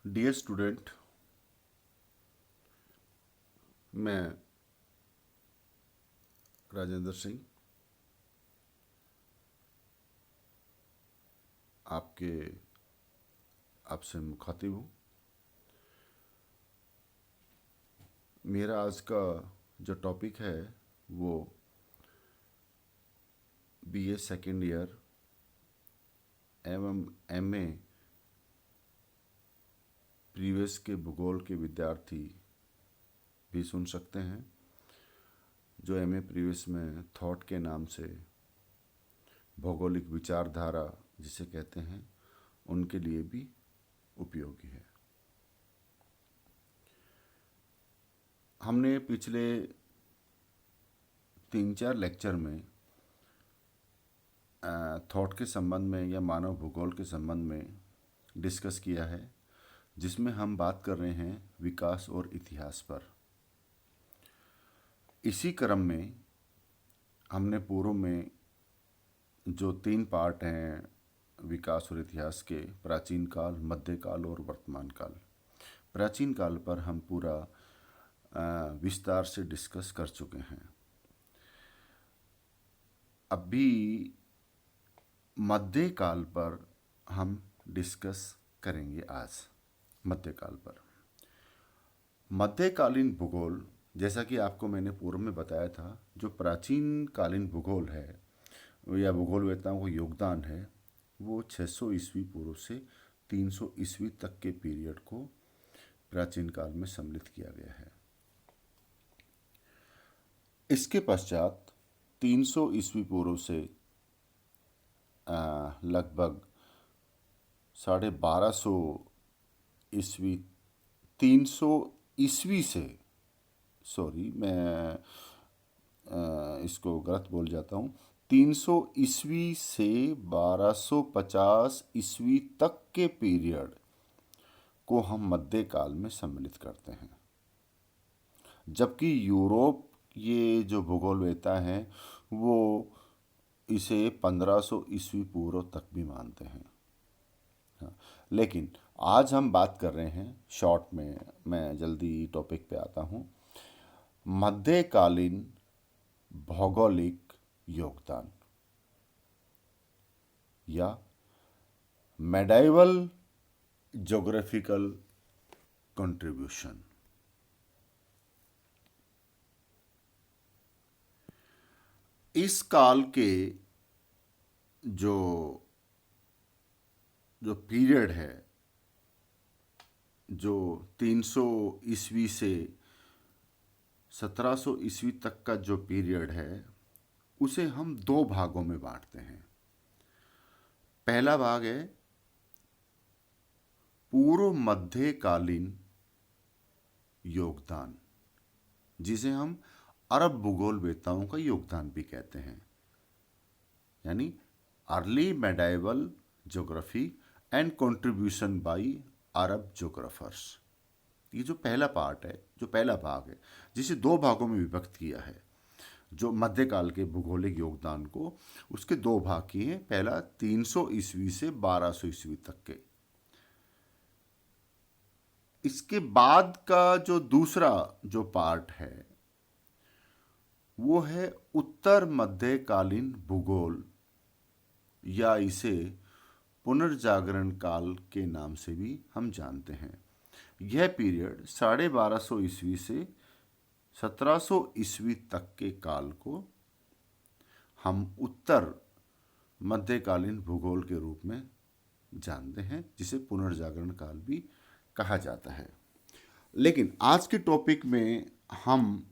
Dear student, मैं राजेंद्र सिंह आपसे मुखातिब हूँ। मेरा आज का जो टॉपिक है वो बीए सेकेंड ईयर एवं एमए प्रीवियस के भूगोल के विद्यार्थी भी सुन सकते हैं, जो एमए प्रीवियस में थॉट के नाम से भौगोलिक विचारधारा जिसे कहते हैं, उनके लिए भी उपयोगी है। हमने पिछले 3-4 लेक्चर में थॉट के संबंध में या मानव भूगोल के संबंध में डिस्कस किया है, जिसमें हम बात कर रहे हैं विकास और इतिहास पर। इसी क्रम में हमने पूर्व में जो 3 पार्ट हैं विकास और इतिहास के, प्राचीन काल, मध्यकाल और वर्तमान काल, प्राचीन काल पर हम पूरा विस्तार से डिस्कस कर चुके हैं। अभी मध्यकाल पर हम डिस्कस करेंगे। आज मध्यकाल पर मध्यकालीन भूगोल, जैसा कि आपको मैंने पूर्व में बताया था, जो प्राचीन कालीन भूगोल है या भूगोलवेत्ताओं का योगदान है, वो 600 ईस्वी पूर्व से 300 ईस्वी तक के पीरियड को प्राचीन काल में सम्मिलित किया गया है। इसके पश्चात 300 ईस्वी पूर्व से लगभग 1250 ईस्वी, 300 ईस्वी से, सॉरी मैं इसको गलत बोल जाता हूँ, 300 ईस्वी से 1250 ईस्वी तक के पीरियड को हम मध्यकाल में सम्मिलित करते हैं। जबकि यूरोप, ये जो भूगोलवेत्ता हैं, वो इसे 1500 ईस्वी पूर्व तक भी मानते हैं। हाँ, लेकिन आज हम बात कर रहे हैं शॉर्ट में, मैं जल्दी टॉपिक पे आता हूँ, मध्यकालीन भौगोलिक योगदान या मेडाइवल ज्योग्राफिकल कंट्रीब्यूशन। इस काल के जो पीरियड है, जो 300 ईस्वी से 1700 ईस्वी तक का जो पीरियड है, उसे हम 2 भागों में बांटते हैं। पहला भाग है पूर्व मध्यकालीन योगदान, जिसे हम अरब भूगोलवेत्ताओं का योगदान भी कहते हैं, यानी early medieval geography and contribution by Arab geographers. ये जो पहला पार्ट है, जो पहला भाग है, जिसे 2 भागों में विभक्त किया है, जो मध्यकाल के भूगोलिक योगदान को उसके 2 भाग किए हैं। पहला 300 ईस्वी से 1200 ईस्वी तक के। इसके बाद का जो दूसरा जो पार्ट है, वो है उत्तर मध्यकालीन भूगोल, या इसे पुनर्जागरण काल के नाम से भी हम जानते हैं। यह पीरियड 1250 ईस्वी से 1700 ईस्वी तक के काल को हम उत्तर मध्यकालीन भूगोल के रूप में जानते हैं, जिसे पुनर्जागरण काल भी कहा जाता है। लेकिन आज के टॉपिक में हम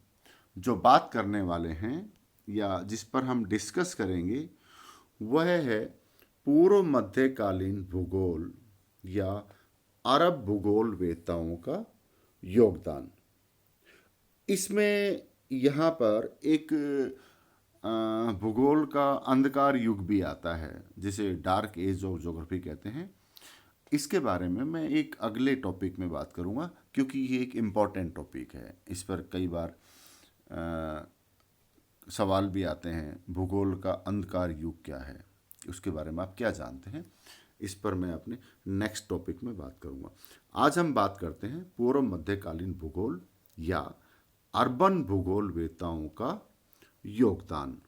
जो बात करने वाले हैं या जिस पर हम डिस्कस करेंगे, वह है पूर्व मध्यकालीन भूगोल या अरब भूगोलवेत्ताओं का योगदान। इसमें यहाँ पर एक भूगोल का अंधकार युग भी आता है, जिसे डार्क एज ऑफ ज्योग्राफी कहते हैं। इसके बारे में मैं एक अगले टॉपिक में बात करूँगा, क्योंकि ये एक इम्पॉर्टेंट टॉपिक है। इस पर कई बार सवाल भी आते हैं, भूगोल का अंधकार युग क्या है, उसके बारे में आप क्या जानते हैं। इस पर मैं अपने नेक्स्ट टॉपिक में बात करूंगा। आज हम बात करते हैं पूर्व मध्यकालीन भूगोल या अर्बन भूगोल वेताओं का योगदान।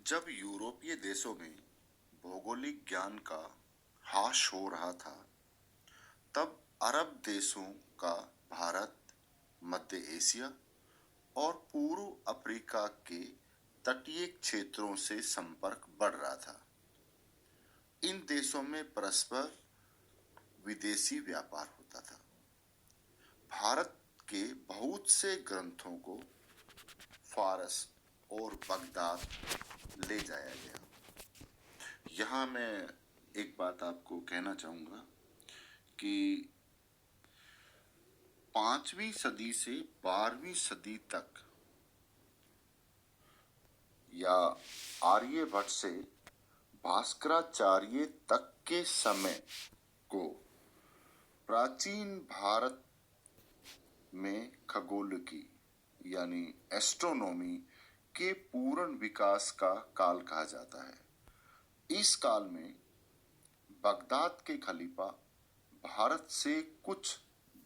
जब यूरोपीय देशों में भौगोलिक ज्ञान का ह्रास हो रहा था, तब अरब देशों का भारत, मध्य एशिया और पूर्व अफ्रीका के तटीय क्षेत्रों से संपर्क बढ़ रहा था। इन देशों में परस्पर विदेशी व्यापार होता था। भारत के बहुत से ग्रंथों को फारस और बगदाद ले जाया गया। यहाँ मैं एक बात आपको कहना चाहूँगा कि 5वीं सदी से 12वीं सदी तक या आर्यभट्ट से भास्कराचार्य तक के समय को प्राचीन भारत में खगोलकी यानी एस्ट्रोनॉमी के पूर्ण विकास का काल कहा जाता है। इस काल में बगदाद के खलीफा भारत से कुछ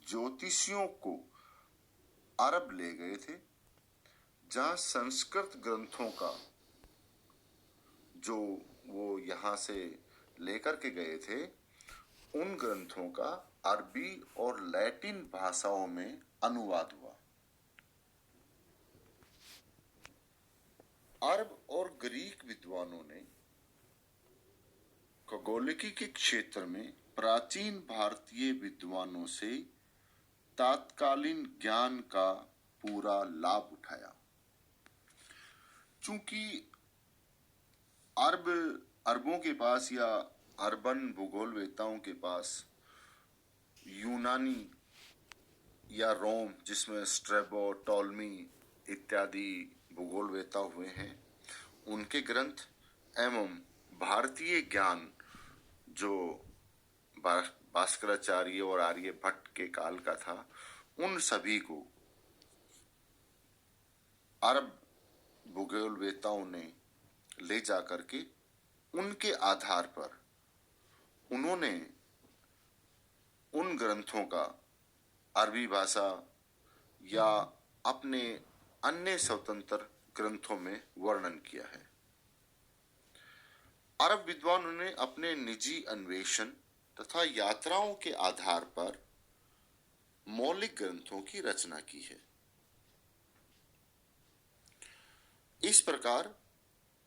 ज्योतिषियों को अरब ले गए थे, जहाँ संस्कृत ग्रंथों का जो वो यहाँ से लेकर के गए थे, उन ग्रंथों का अरबी और लैटिन भाषाओं में अनुवाद हुआ। अरब और ग्रीक विद्वानों ने खगोलिकी के क्षेत्र में प्राचीन भारतीय विद्वानों से तात्कालीन ज्ञान का पूरा लाभ उठाया। चूंकि अरबों के पास या अर्बन भूगोलवेताओं के पास यूनानी या रोम, जिसमें स्ट्रैबो, टॉलमी इत्यादि भूगोलवेता हुए हैं, उनके ग्रंथ एवं भारतीय ज्ञान जो भास्कराचार्य और आर्यभट्ट के काल का था, उन सभी को अरब भूगोलवेताओं ने ले जाकर के उनके आधार पर उन्होंने उन ग्रंथों का अरबी भाषा या अपने अन्य स्वतंत्र ग्रंथों में वर्णन किया है। अरब विद्वानों ने अपने निजी अन्वेषण तथा यात्राओं के आधार पर मौलिक ग्रंथों की रचना की है। इस प्रकार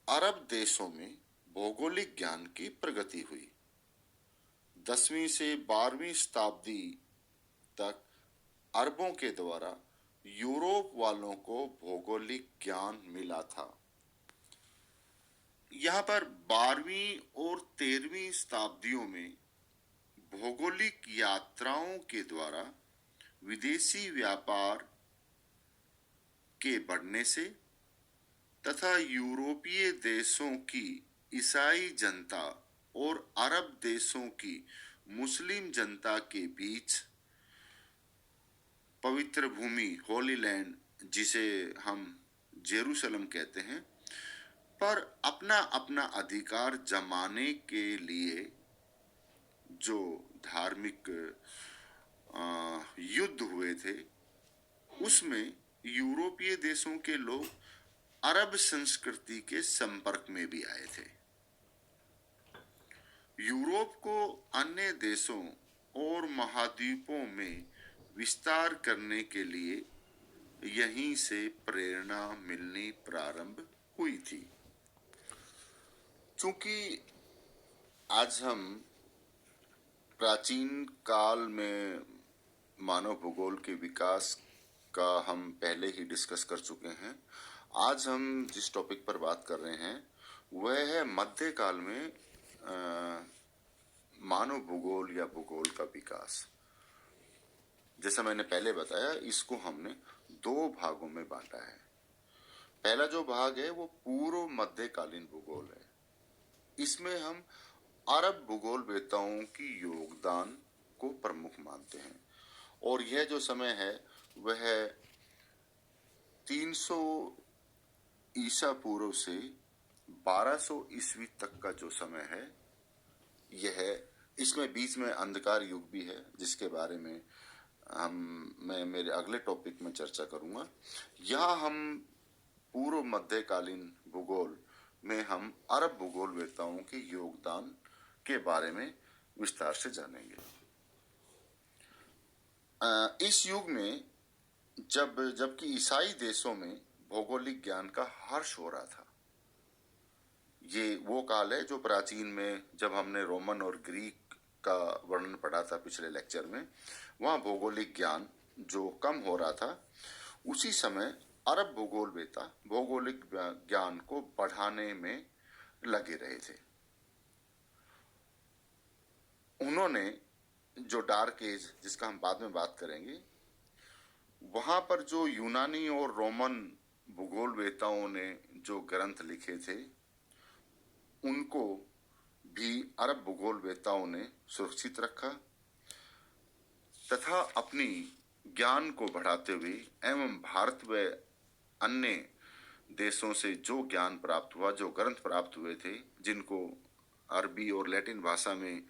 अरब देशों में भौगोलिक ज्ञान की प्रगति हुई। 10वीं से 12वीं शताब्दी तक अरबों के द्वारा यूरोप वालों को भौगोलिक ज्ञान मिला था। यहाँ पर 12वीं और 13वीं शताब्दियों में भौगोलिक यात्राओं के द्वारा विदेशी व्यापार के बढ़ने से तथा यूरोपीय देशों की ईसाई जनता और अरब देशों की मुस्लिम जनता के बीच पवित्र भूमि होली लैंड, जिसे हम जेरूसलम कहते हैं, पर अपना अपना अधिकार जमाने के लिए जो धार्मिक युद्ध हुए थे, उसमें यूरोपीय देशों के लोग अरब संस्कृति के संपर्क में भी आए थे। यूरोप को अन्य देशों और महाद्वीपों में विस्तार करने के लिए यहीं से प्रेरणा मिलनी प्रारंभ हुई थी। चूंकि आज हम प्राचीन काल में मानव भूगोल के विकास का हम पहले ही डिस्कस कर चुके हैं, आज हम जिस टॉपिक पर बात कर रहे हैं वह है मध्यकाल में मानव भूगोल या भूगोल का विकास। जैसा मैंने पहले बताया, इसको हमने 2 भागों में बांटा है। पहला जो भाग है वो पूर्व मध्यकालीन भूगोल है। इसमें हम अरब भूगोलवेताओं की योगदान को प्रमुख मानते हैं, और यह जो समय है वह 300 ईसा पूर्व से 1200 ईस्वी तक का जो समय है, यह इसमें बीच में अंधकार युग भी है, जिसके बारे में मैं मेरे अगले टॉपिक में चर्चा करूंगा। यहाँ हम पूर्व मध्यकालीन भूगोल में हम अरब भूगोलवेताओं के योगदान के बारे में विस्तार से जानेंगे। इस युग में जबकि ईसाई देशों में भौगोलिक ज्ञान का हर्ष हो रहा था, ये वो काल है जो प्राचीन में जब हमने रोमन और ग्रीक का वर्णन पढ़ा था पिछले लेक्चर में, वहाँ भौगोलिक ज्ञान जो कम हो रहा था, उसी समय अरब भूगोलवेता भौगोलिक ज्ञान को बढ़ाने में लगे रहे थे। उन्होंने जो डार्क एज, जिसका हम बाद में बात करेंगे, वहां पर जो यूनानी और रोमन भूगोलवेताओं ने जो ग्रंथ लिखे थे, उनको भी अरब भूगोलवेताओं ने सुरक्षित रखा तथा अपनी ज्ञान को बढ़ाते हुए एवं भारत व अन्य देशों से जो ज्ञान प्राप्त हुआ, जो ग्रंथ प्राप्त हुए थे, जिनको अरबी और लैटिन भाषा में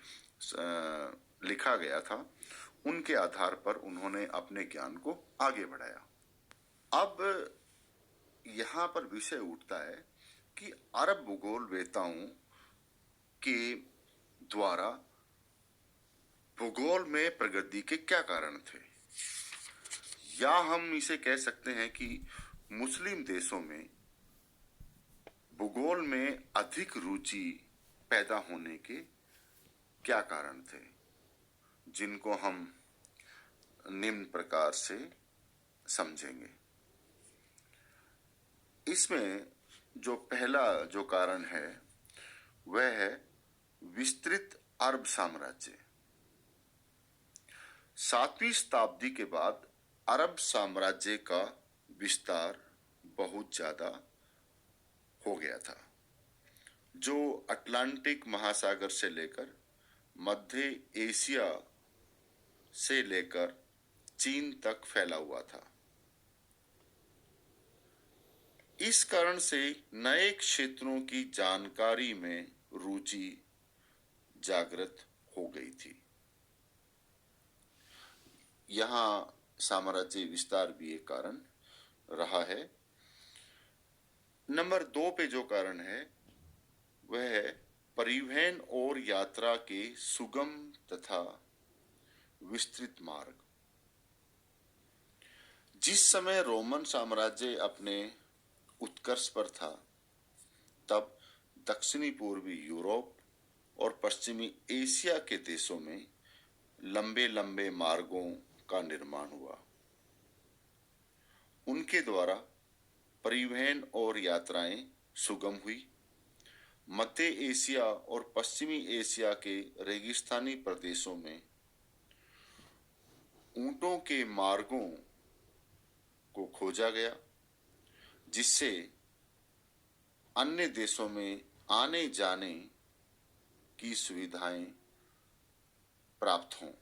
लिखा गया था, उनके आधार पर उन्होंने अपने ज्ञान को आगे बढ़ाया। अब यहाँ पर विषय उठता है कि अरब भूगोलवेताओं के द्वारा भूगोल में प्रगति के क्या कारण थे, या हम इसे कह सकते हैं कि मुस्लिम देशों में भूगोल में अधिक रुचि पैदा होने के क्या कारण थे, जिनको हम निम्न प्रकार से समझेंगे। इसमें जो पहला जो कारण है वह है विस्तृत अरब साम्राज्य। 7वीं शताब्दी के बाद अरब साम्राज्य का विस्तार बहुत ज्यादा हो गया था, जो अटलांटिक महासागर से लेकर मध्य एशिया से लेकर चीन तक फैला हुआ था। इस कारण से नए क्षेत्रों की जानकारी में रुचि जागृत हो गई थी। यहाँ साम्राज्य विस्तार भी एक कारण रहा है। नंबर 2 पे जो कारण है वह है परिवहन और यात्रा के सुगम तथा विस्तृत मार्ग। जिस समय रोमन साम्राज्य अपने उत्कर्ष पर था, तब दक्षिणी पूर्वी यूरोप और पश्चिमी एशिया के देशों में लंबे लंबे मार्गों का निर्माण हुआ। उनके द्वारा परिवहन और यात्राएं सुगम हुई। मध्य एशिया और पश्चिमी एशिया के रेगिस्तानी प्रदेशों में ऊंटों के मार्गों को खोजा गया, जिससे अन्य देशों में आने जाने की सुविधाएं प्राप्त हों।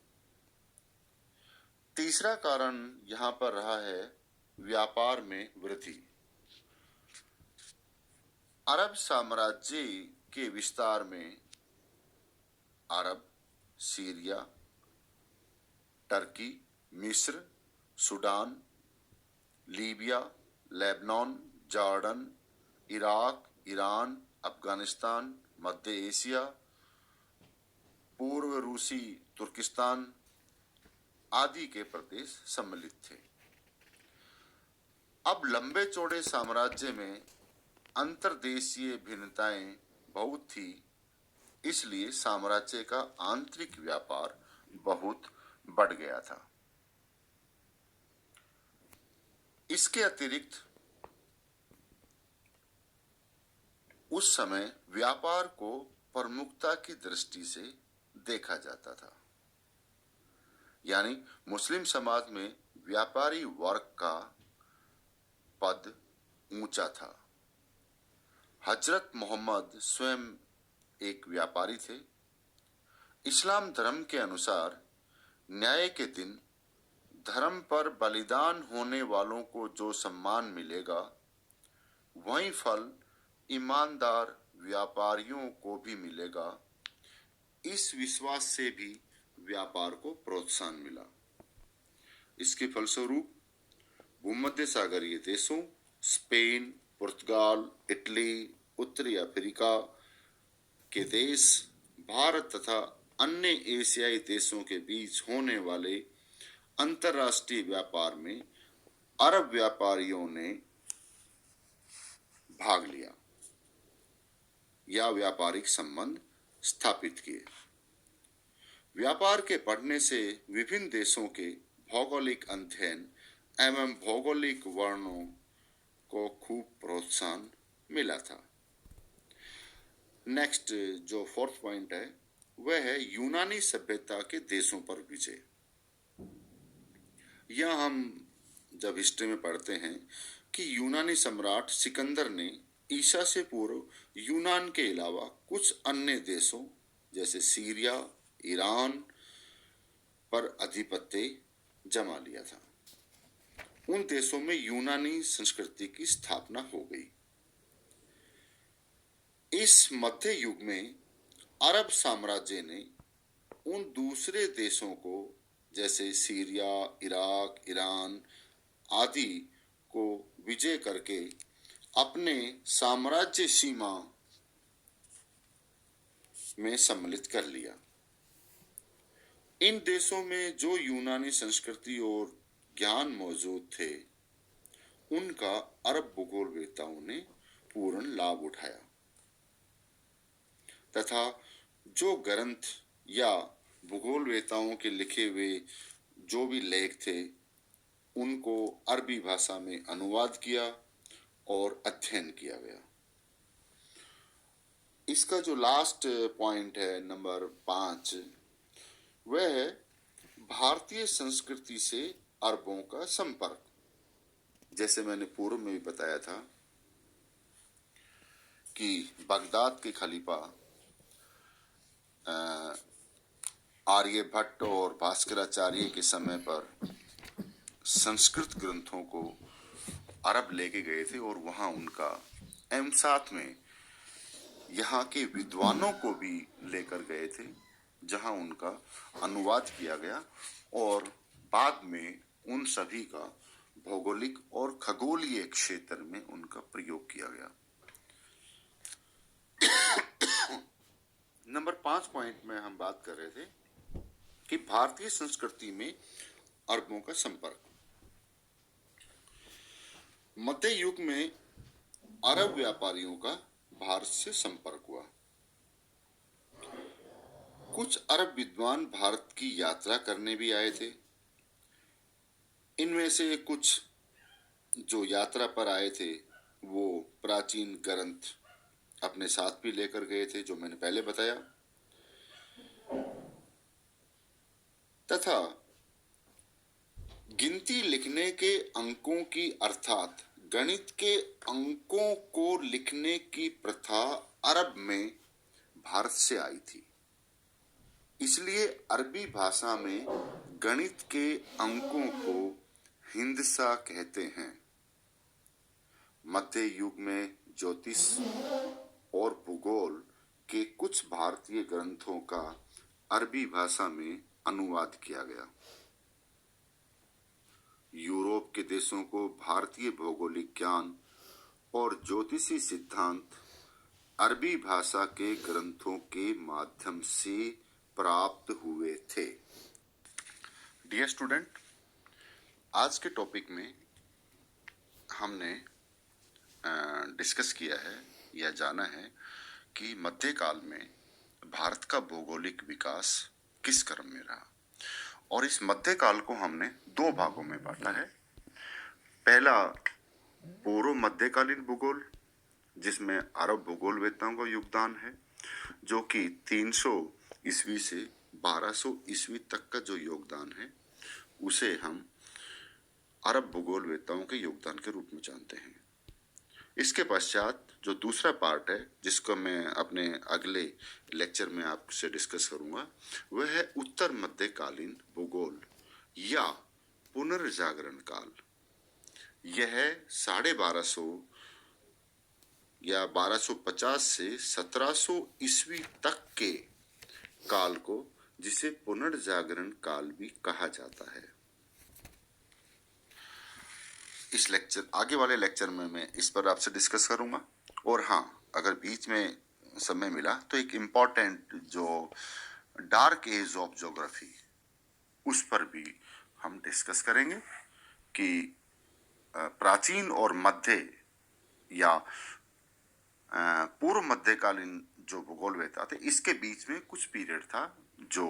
तीसरा कारण यहां पर रहा है व्यापार में वृद्धि। अरब साम्राज्य के विस्तार में अरब, सीरिया, टर्की, मिस्र, Sudan, Libya, Lebanon, Jordan, Iraq, Iran, Afghanistan, मध्य एशिया, पूर्व रूसी तुर्किस्तान आदि के प्रदेश सम्मिलित थे। अब लंबे चौड़े साम्राज्य में अंतर्देशीय भिन्नताएं बहुत थी, इसलिए साम्राज्य का आंतरिक व्यापार बहुत बढ़ गया था। इसके अतिरिक्त उस समय व्यापार को प्रमुखता की दृष्टि से देखा जाता था, यानी मुस्लिम समाज में व्यापारी वर्ग का पद ऊंचा था। हजरत मोहम्मद स्वयं एक व्यापारी थे। इस्लाम धर्म के अनुसार न्याय के दिन धर्म पर बलिदान होने वालों को जो सम्मान मिलेगा, वही फल ईमानदार व्यापारियों को भी मिलेगा। इस विश्वास से भी व्यापार को प्रोत्साहन मिला। इसके फलस्वरूप भूमध्य सागरीय देशों स्पेन, पुर्तगाल, इटली, उत्तरी अफ्रीका के देश, भारत तथा अन्य एशियाई देशों के बीच होने वाले अंतर्राष्ट्रीय व्यापार में अरब व्यापारियों ने भाग लिया या व्यापारिक संबंध स्थापित किए। व्यापार के बढ़ने से विभिन्न देशों के भौगोलिक अध्ययन एवं भौगोलिक वर्णों को खूब प्रोत्साहन मिला था। नेक्स्ट जो फोर्थ पॉइंट है वह है यूनानी सभ्यता के देशों पर विजय। यह हम जब हिस्ट्री में पढ़ते हैं कि यूनानी सम्राट सिकंदर ने ईसा से पूर्व यूनान के अलावा कुछ अन्य देशों जैसे सीरिया, ईरान पर आधिपत्य जमा लिया था। उन देशों में यूनानी संस्कृति की स्थापना हो गई। इस मध्य युग में अरब साम्राज्य ने उन दूसरे देशों को जैसे सीरिया, इराक, ईरान आदि को विजय करके अपने साम्राज्य सीमा में सम्मिलित कर लिया। इन देशों में जो यूनानी संस्कृति और ज्ञान मौजूद थे, उनका अरब भूगोलवेत्ताओं ने पूर्ण लाभ उठाया तथा जो ग्रंथ या भूगोलवेत्ताओं के लिखे हुए जो भी लेख थे, उनको अरबी भाषा में अनुवाद किया और अध्ययन किया गया। इसका जो लास्ट पॉइंट है नंबर 5, वह है भारतीय संस्कृति से अरबों का संपर्क। जैसे मैंने पूर्व में भी बताया था कि बगदाद के खलीफा आर्यभट्ट और भास्कराचार्य के समय पर संस्कृत ग्रंथों को अरब लेके गए थे और वहां उनका एवं साथ में यहाँ के विद्वानों को भी लेकर गए थे, जहां उनका अनुवाद किया गया और बाद में उन सभी का भौगोलिक और खगोलीय क्षेत्र में उनका प्रयोग किया गया। नंबर 5 पॉइंट में हम बात कर रहे थे कि भारतीय संस्कृति में अरबों का संपर्क। मध्य युग में अरब व्यापारियों का भारत से संपर्क हुआ। कुछ अरब विद्वान भारत की यात्रा करने भी आए थे। इनमें से कुछ जो यात्रा पर आए थे वो प्राचीन ग्रंथ अपने साथ भी लेकर गए थे, जो मैंने पहले बताया, तथा गिनती लिखने के अंकों की अर्थात गणित के अंकों को लिखने की प्रथा अरब में भारत से आई थी। इसलिए अरबी भाषा में गणित के अंकों को हिंदसा कहते हैं। मध्य युग में ज्योतिष और भूगोल के कुछ भारतीय ग्रंथों का अरबी भाषा में अनुवाद किया गया। यूरोप के देशों को भारतीय भौगोलिक ज्ञान और ज्योतिषी सिद्धांत अरबी भाषा के ग्रंथों के माध्यम से प्राप्त हुए थे। डियर स्टूडेंट, आज के टॉपिक में हमने डिस्कस किया है या जाना है कि मध्यकाल में भारत का भौगोलिक विकास किस क्रम में रहा, और इस मध्यकाल को हमने 2 भागों में बांटा है। पहला पूर्व मध्यकालीन भूगोल, जिसमें अरब भूगोलवेत्ताओं का योगदान है, जो कि 300 ईस्वी से 1200 ईस्वी तक का जो योगदान है उसे हम अरब भूगोलवेत्ताओं के योगदान के रूप में जानते हैं। इसके पश्चात जो दूसरा पार्ट है, जिसको मैं अपने अगले लेक्चर में आपसे डिस्कस करूंगा, वह है उत्तर मध्यकालीन भूगोल या पुनर्जागरण काल, यह 1250 या 1250 से 1700 ईस्वी तक के काल को, जिसे पुनर्जागरण काल भी कहा जाता है। इस लेक्चर, आगे वाले लेक्चर में मैं इस पर आपसे डिस्कस करूंगा। और हाँ, अगर बीच में समय मिला तो एक इम्पॉर्टेंट जो डार्क एज ऑफ ज्योग्राफी, उस पर भी हम डिस्कस करेंगे कि प्राचीन और मध्य या पूर्व मध्यकालीन जो भूगोल वेता थे, इसके बीच में कुछ पीरियड था जो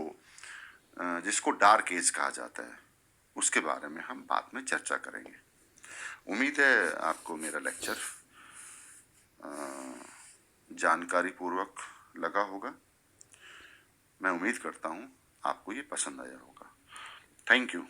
जिसको डार्क एज कहा जाता है, उसके बारे में हम बाद में चर्चा करेंगे। उम्मीद है आपको मेरा लेक्चर जानकारी पूर्वक लगा होगा। मैं उम्मीद करता हूं आपको ये पसंद आया होगा। Thank you.